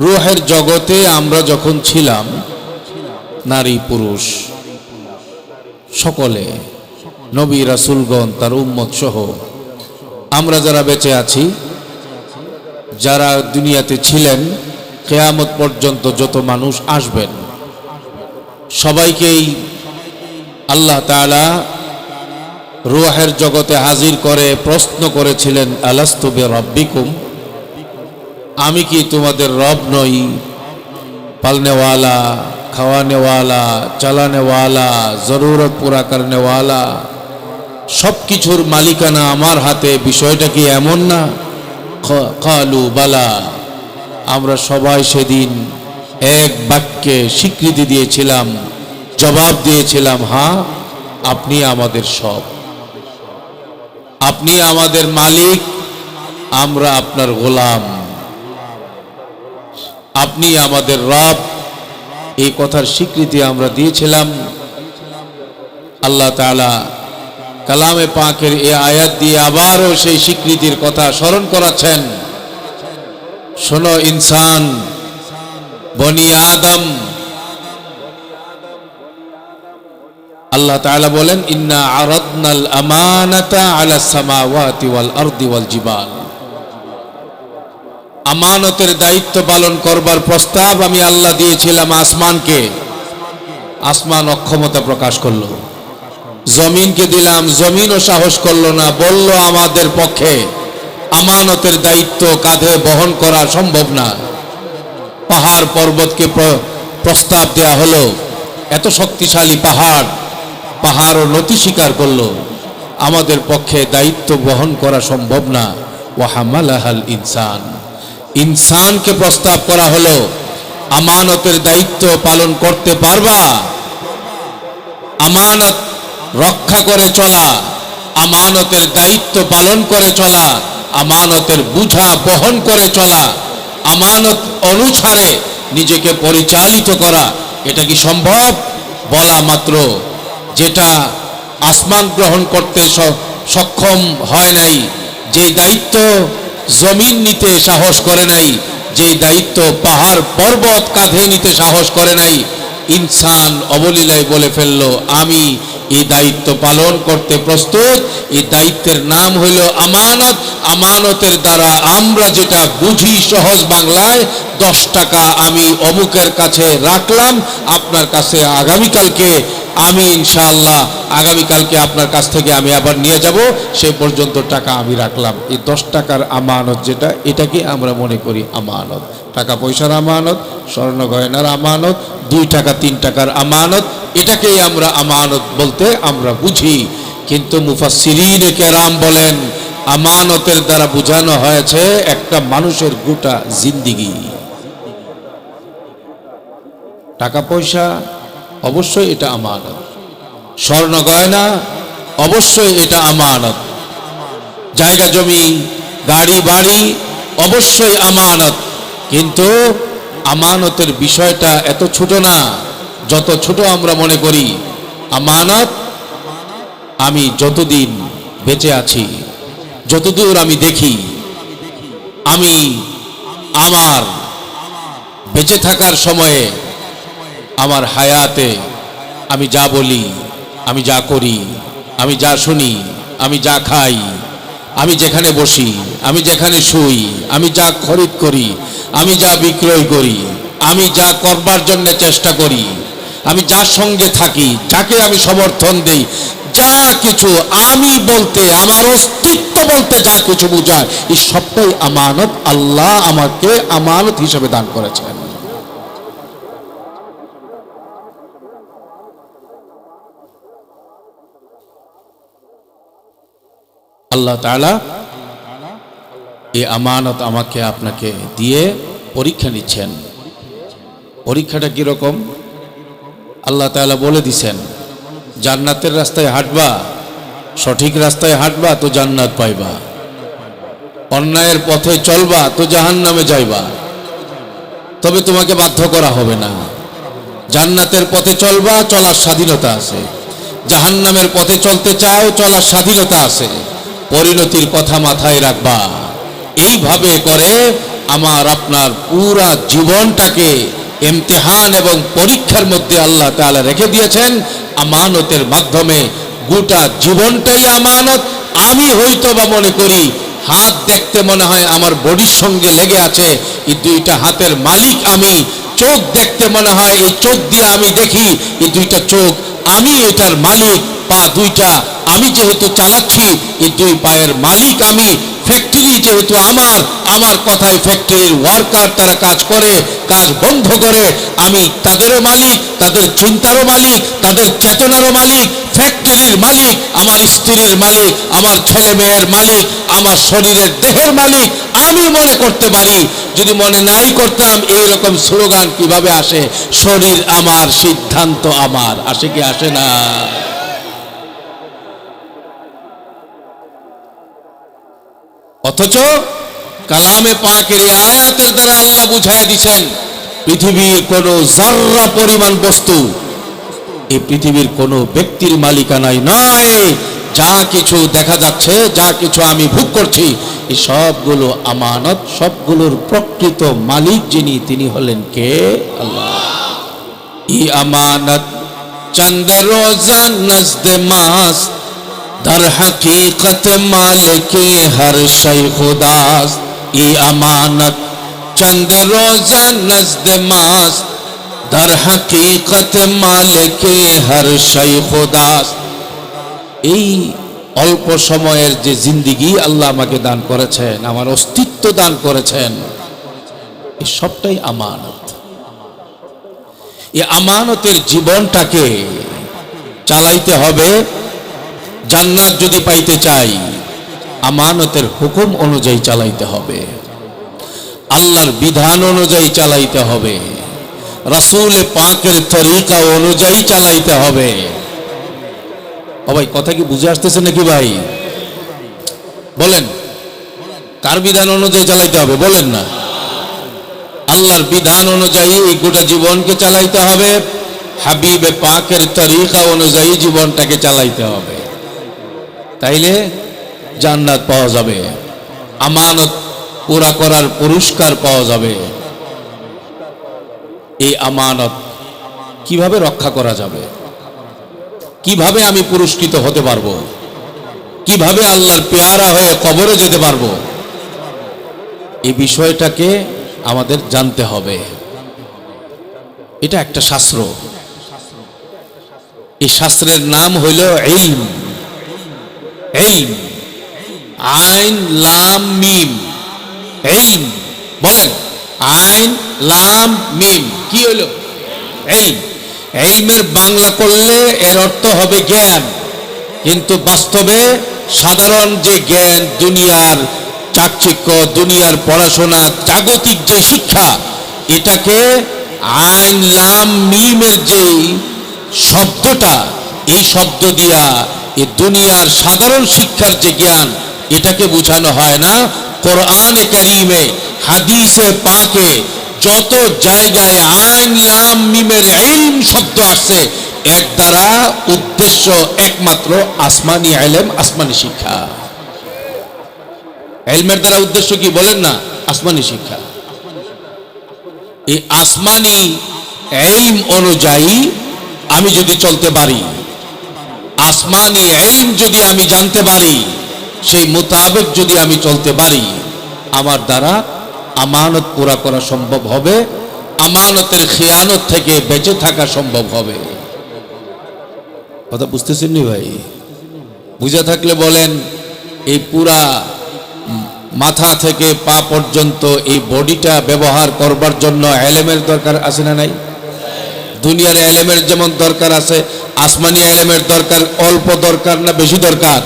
রূহের জগতে আমরা যখন ছিলাম, নারী পুরুষ সকলে, নবী রাসূলগণ তার উম্মত সহ আমরা যারা বেঁচে আছি, যারা দুনিয়াতে ছিলেন, কিয়ামত পর্যন্ত যত মানুষ আসবেন সবাইকেই আল্লাহ তাআলা রূহের জগতে হাজির করে প্রশ্ন করেছিলেন, আলাস্তু বিরাব্বিকুম, আমি কি তোমাদের রব নই? পালনেওয়ালা, খাওয়ানেওয়ালা, চালানেওয়ালা, জরুরত পুরা করনেওয়ালা, সব কিছুর মালিকানা আমার হাতে, বিষয়টা কি এমন না? কালু বালা, আমরা সবাই সেদিন এক বাক্যে স্বীকৃতি দিয়েছিলাম, জবাব দিয়েছিলাম, হ্যাঁ আপনি আমাদের সব, আপনি আমাদের মালিক, আমরা আপনার গোলাম, আপনি আমাদের রব। এই কথার স্বীকৃতি আমরা দিয়েছিলাম। আল্লাহ তাআলা কালামে পাকের এই আয়াত দিয়ে আবারও সেই স্বীকৃতির কথা স্মরণ করাচ্ছেন। শোনো ইনসান, বনি আদম, আল্লাহ তাআলা বলেন, ইন্না আরাদনাল আমানাতা আলাস সামাওয়াতি ওয়াল আরদি ওয়াল জিবাল, আমানতের দায়িত্ব পালন করবার প্রস্তাব আমি আল্লাহ দিয়েছিলাম আসমানকে। আসমান অক্ষমতা প্রকাশ করলো। জমিনকে দিলাম, জমিনও সাহস করলো না, বলল আমাদের পক্ষে আমানতের দায়িত্ব কাঁধে বহন করা সম্ভব না। পাহাড় পর্বতকে প্রস্তাব দেয়া হলো, এত শক্তিশালী পাহাড়, পাহাড়ও নতি স্বীকার করলো, আমাদের পক্ষে দায়িত্ব বহন করা সম্ভব না। ওয়া হামালাহাল ইনসান, ইনসানকে প্রস্তাব করা হলো, আমানতের দায়িত্ব পালন করতে পারবা? আমানত রক্ষা করে চলা, আমানতের দায়িত্ব পালন করে চলা, আমানতের বোঝা বহন করে চলা, আমানত অনুসারে নিজেকে পরিচালিত করা, এটা কি সম্ভব? বলা মাত্র যেটা আসমান গ্রহণ করতে সক্ষম হয় নাই, যে দায়িত্ব জমিন নিতে সাহস করে নাই, যে দায়িত্ব পাহাড় পর্বত কাঁধে নিতে সাহস করে নাই, ইনসান অবলীলায় বলে ফেললো, আমি এই দায়িত্ব পালন করতে প্রস্তুত। এই দায়িত্বের নাম হইল আমানত। আমানতের দ্বারা আমরা যেটা বুঝি সহজ বাংলায়, 10 টাকা আমি অমুকের কাছে রাখলাম, আপনার কাছে আগামীকালকে আমি ইনশাআল্লাহ আগামীকালকে আপনার কাছ থেকে আমি আবার নিয়ে যাব, সেই পর্যন্ত টাকা আমি রাখলাম। এই 10 টাকার আমানত যেটা, এটাকে আমরা মনে করি আমানত। টাকা পয়সার আমানত, স্বর্ণ গয়নার আমানত, 2 টাকা 3 টাকার আমানত, এটাকেই আমরা আমানত বলতে আমরা বুঝি। কিন্তু মুফাসসিরিনে কেরাম বলেন, আমানতের দ্বারা বোঝানো হয়েছে একটা মানুষের গোটা জিন্দিগি। টাকা পয়সা অবশ্যই এটা আমানত, স্বর্ণ গয়না অবশ্যই এটা আমানত, জায়গা জমি গাড়ি বাড়ি অবশ্যই আমানত। কিন্তু আমানতের বিষয়টা এত ছোট না যত ছোট আমরা মনে করি। আমানত, আমি যতদিন বেঁচে আছি, যতদূর আমি দেখি, আমি আমার বেঁচে থাকার সময়ে, আমার হায়াতে আমি যা বলি, আমি যা করি, আমি যা শুনি, আমি যা খাই, আমি যেখানে বসি, আমি যেখানে শুই, আমি যা খরিদ করি, আমি যা বিক্রয় করি, আমি যা করবার জন্য চেষ্টা করি, আমি যার সঙ্গে থাকি, যাকে আমি সমর্থন দেই, যা কিছু আমি বলতে, আমার অস্তিত্ব বলতে যা কিছু বোঝায়, এই সবটাই আমানত। আল্লাহ আমাকে আমানত হিসেবে দান করেছেন। আল্লাহ তাআলা এই আমানত আমাকে আপনাকে দিয়ে পরীক্ষা নিচ্ছেন। পরীক্ষাটা কিরকম? আল্লাহ তাআলা বলে দিছেন, জান্নাতের রাস্তায় হাঁটবা, সঠিক রাস্তায় হাঁটবা তো জান্নাত পাইবা, অন্যায়ের পথে চলবা তো জাহান্নামে যাইবা। তবে তোমাকে বাধ্য করা হবে না। জান্নাতের পথে চলবা, চলার স্বাধীনতা আছে। জাহান্নামের পথে চলতে চাও, চলার স্বাধীনতা আছে। পরিণতির কথা মাথায় রাখবা। এইভাবে করে আমার আপনার পুরা জীবনটাকে ইমতিহান এবং পরীক্ষার মধ্যে আল্লাহ তাআলা রেখে দিয়েছেন আমানতের মাধ্যমে। গোটা জীবনটাই আমানত। আমি হয়তোবা মনে করি হাত দেখতে মনে হয় আমার বডির সঙ্গে লেগে আছে, এই দুইটা হাতের মালিক আমি। চোখ দেখতে মনে হয় এই চোখ দিয়ে আমি দেখি, এই দুইটা চোখ আমি এটার মালিক। পা দুইটা আমি যেহেতু চালাচ্ছি, এই দুই পায়ের মালিক আমি। ফ্যাক্টরি যেহেতু আমার, আমার কথায় ফ্যাক্টরির ওয়ার্কার তারা কাজ করে, কাজ বন্ধ করে, আমি তাদেরও মালিক, তাদের চিন্তারও মালিক, তাদের চেতনারও মালিক, ফ্যাক্টরির মালিক, আমার স্ত্রীর মালিক, আমার ছেলে মেয়ের মালিক, আমার শরীরের দেহের মালিক আমি মনে করতে পারি। যদি মনে নাই করতাম এইরকম স্লোগান কিভাবে আসে? শরীর আমার, সিদ্ধান্ত আমার। আসে কি আসে না? অথচ কালামে পাকের এই আয়াতের দ্বারা আল্লাহ বুঝাইয়া দিচ্ছেন পৃথিবীর কোন যাররা পরিমাণ বস্তু এই পৃথিবীর কোন ব্যক্তির মালিকানায় নয়। যা কিছু দেখা যাচ্ছে, যা কিছু আমি ভোগ করছি, এই সবগুলো আমানত। সবগুলোর প্রকৃত মালিক যিনি, তিনি হলেন কে? আল্লাহ। ই আমানত চন্দ রোজা নজদে মাস, در حقیقت مالک ہر شے خداست. ای امانت چند روزہ نزد ماست, در حقیقت مالک ہر شے خداست. এই অল্প সময়ের যে জিন্দেগি আল্লাহ আমাকে দান করেছেন, আমার অস্তিত্ব দান করেছেন, এই সবটাই আমানত। এই আমানতের জীবনটাকে চালাইতে হবে। জান্নাত যদি পাইতে চাই, আমানতের হুকুম অনুযায়ী চালাইতে হবে, আল্লাহর বিধান অনুযায়ী চালাইতে হবে, রাসূল পাকের তরিকা অনুযায়ী চালাইতে হবে। ও ভাই, কথা কি বুঝে আসতেছে নাকি ভাই? বলেন, কার বিধান অনুযায়ী চালাইতে হবে? বলেন না। আল্লাহর বিধান অনুযায়ী এই গোটা জীবনকে চালাইতে হবে, হাবিবে পাকের তরিকা অনুযায়ী জীবনটাকে চালাইতে হবে। তাইলে জান্নাত পাওয়া যাবে, আমানত পুরা করার পুরস্কার পাওয়া যাবে। এই আমানত কিভাবে রক্ষা করা যাবে? কিভাবে আমি পুরস্কৃত হতে পারবো? কিভাবে আল্লাহর পেয়ারা হয়ে কবরে যেতে পারবো? এই বিষয়টাকে আমাদের জানতে হবে। এটা একটা শাস্ত্র। এই শাস্ত্রের নাম হইল ইলম। ইলম, আইন লাম মিম, ইলম। বলেন, আইন লাম মিম কি হলো? ইলম। ইলমের বাংলা করলে এর অর্থ হবে জ্ঞান, কিন্তু বাস্তবে সাধারণ যে জ্ঞান, দুনিয়ার চাকচিক্য, দুনিয়ার পড়াশোনা, জাগতিক যে শিক্ষা, এটাকে আইন লাম মিমের যে শব্দটা, এই শব্দ দিয়া এই দুনিয়ার সাধারণ শিক্ষার যে জ্ঞান, এটাকে বোঝানো হয় না। কোরআনে কারীমে, হাদিসে পাকে যত জায়গায় আইন লাম মিমের ইলম শব্দ আসছে, এর দ্বারা উদ্দেশ্য একমাত্র আসমানি ইলম, আসমানি শিক্ষা। ইলমের দ্বারা উদ্দেশ্য কি বলেন না? আসমানি শিক্ষা। এই আসমানি ইলম অনুযায়ী আমি যদি চলতে পারি, আসমানি ইলম যদি আমি জানতে পারি, সেই মোতাবেক যদি আমি চলতে পারি, আমার দ্বারা আমানত পুরা করা সম্ভব হবে, আমানতের খেয়ানত থেকে বেঁচে থাকা সম্ভব হবে। কথা বুঝতেছেন নি ভাই? বুঝে থাকলে বলেন, এই পুরা মাথা থেকে পা পর্যন্ত এই বডিটা ব্যবহার করবার জন্য ইলমের দরকার আছে না নাই? দুনিয়ার ইলমের যেমন দরকার আছে, আসমানি ইলমের দরকার অল্প দরকার না বেশি দরকার?